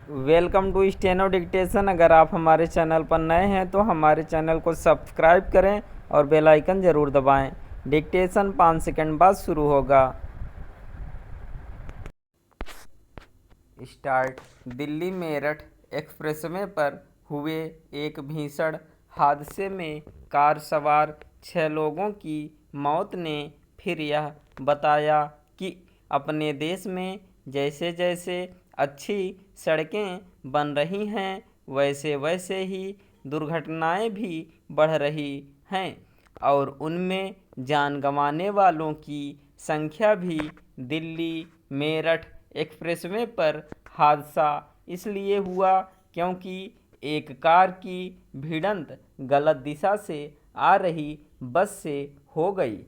Welcome to steno dictation. अगर आप हमारे चैनल पर नए हैं तो हमारे चैनल को सब्सक्राइब करें और बेल आइकन ज़रूर दबाएं। डिक्टेशन 5 सेकंड बाद शुरू होगा। स्टार्ट। दिल्ली मेरठ एक्सप्रेसवे पर हुए एक भीषण हादसे में कार सवार 6 लोगों की मौत ने फिर यह बताया कि अपने देश में जैसे जैसे अच्छी सड़कें बन रही हैं वैसे वैसे ही दुर्घटनाएं भी बढ़ रही हैं और उनमें जान गंवाने वालों की संख्या भी। दिल्ली मेरठ एक्सप्रेसवे पर हादसा इसलिए हुआ क्योंकि एक कार की भिड़ंत गलत दिशा से आ रही बस से हो गई।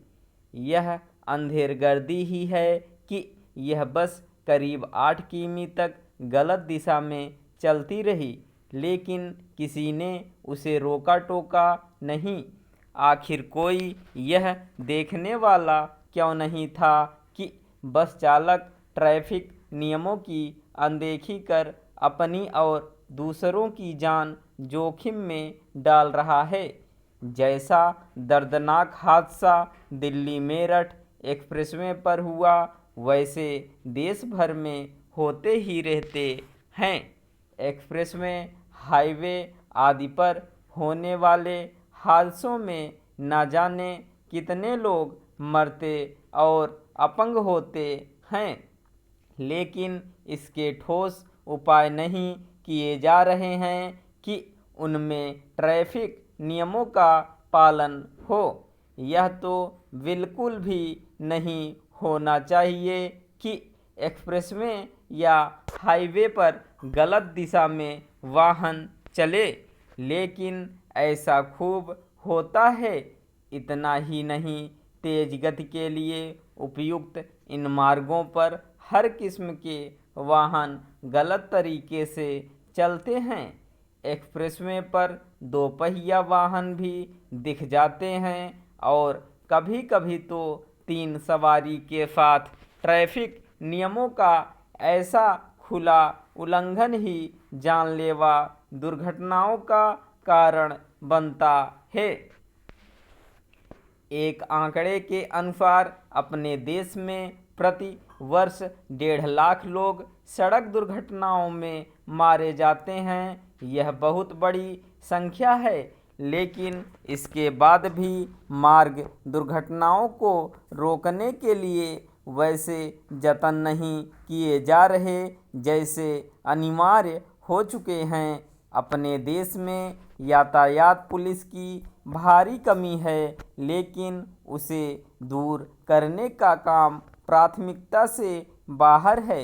यह अंधेरगर्दी ही है कि यह बस करीब 8 किमी तक गलत दिशा में चलती रही, लेकिन किसी ने उसे रोका टोका नहीं। आखिर कोई यह देखने वाला क्यों नहीं था कि बस चालक ट्रैफिक नियमों की अनदेखी कर अपनी और दूसरों की जान जोखिम में डाल रहा है। जैसा दर्दनाक हादसा दिल्ली मेरठ एक्सप्रेसवे पर हुआ वैसे देश भर में होते ही रहते हैं। एक्सप्रेसवे, हाईवे आदि पर होने वाले हादसों में न जाने कितने लोग मरते और अपंग होते हैं, लेकिन इसके ठोस उपाय नहीं किए जा रहे हैं कि उनमें ट्रैफिक नियमों का पालन हो। यह तो बिल्कुल भी नहीं होना चाहिए कि एक्सप्रेसवे या हाईवे पर गलत दिशा में वाहन चले, लेकिन ऐसा खूब होता है। इतना ही नहीं, तेज गति के लिए उपयुक्त इन मार्गों पर हर किस्म के वाहन गलत तरीके से चलते हैं। एक्सप्रेसवे पर दोपहिया वाहन भी दिख जाते हैं और कभी कभी तो 3 सवारी के साथ ट्रैफिक नियमों का ऐसा खुला उल्लंघन ही जानलेवा दुर्घटनाओं का कारण बनता है। एक आंकड़े के अनुसार अपने देश में प्रति वर्ष 1.5 लाख लोग सड़क दुर्घटनाओं में मारे जाते हैं। यह बहुत बड़ी संख्या है, लेकिन इसके बाद भी मार्ग दुर्घटनाओं को रोकने के लिए वैसे जतन नहीं किए जा रहे जैसे अनिवार्य हो चुके हैं। अपने देश में यातायात पुलिस की भारी कमी है, लेकिन उसे दूर करने का काम प्राथमिकता से बाहर है।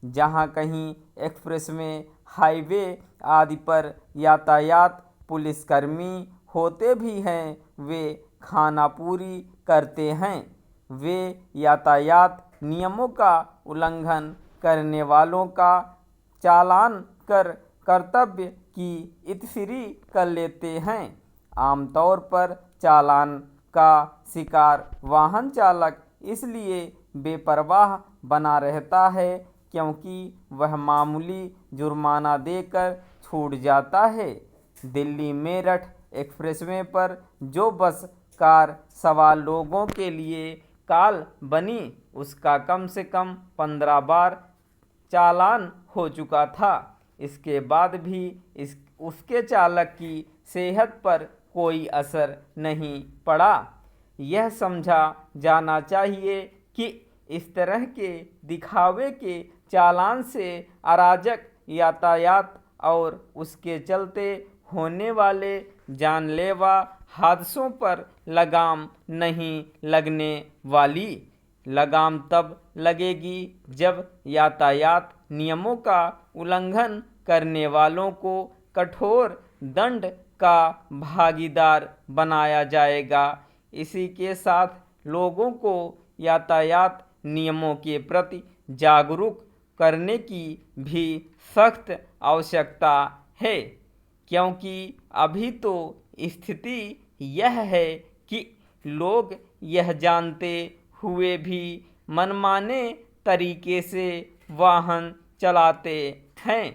जहां कहीं एक्सप्रेसवे, हाईवे आदि पर यातायात पुलिसकर्मी होते भी हैं, वे खानापूरी करते हैं। वे यातायात नियमों का उल्लंघन करने वालों का चालान कर कर्तव्य की इत्फिरी कर लेते हैं। आमतौर पर चालान का शिकार वाहन चालक इसलिए बेपरवाह बना रहता है क्योंकि वह मामूली जुर्माना देकर छूट जाता है। दिल्ली मेरठ एक्सप्रेसवे पर जो बस कार सवार लोगों के लिए काल बनी, उसका कम से कम 15 बार चालान हो चुका था। इसके बाद भी उसके चालक की सेहत पर कोई असर नहीं पड़ा। यह समझा जाना चाहिए कि इस तरह के दिखावे के चालान से अराजक यातायात और उसके चलते होने वाले जानलेवा हादसों पर लगाम नहीं लगने वाली। लगाम तब लगेगी जब यातायात नियमों का उल्लंघन करने वालों को कठोर दंड का भागीदार बनाया जाएगा। इसी के साथ लोगों को यातायात नियमों के प्रति जागरूक करने की भी सख्त आवश्यकता है, क्योंकि अभी तो स्थिति यह है कि लोग यह जानते हुए भी मनमाने तरीके से वाहन चलाते हैं।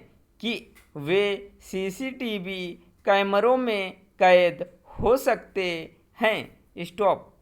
कि वे सीसीटीवी कैमरों में कैद हो सकते हैं। स्टॉप।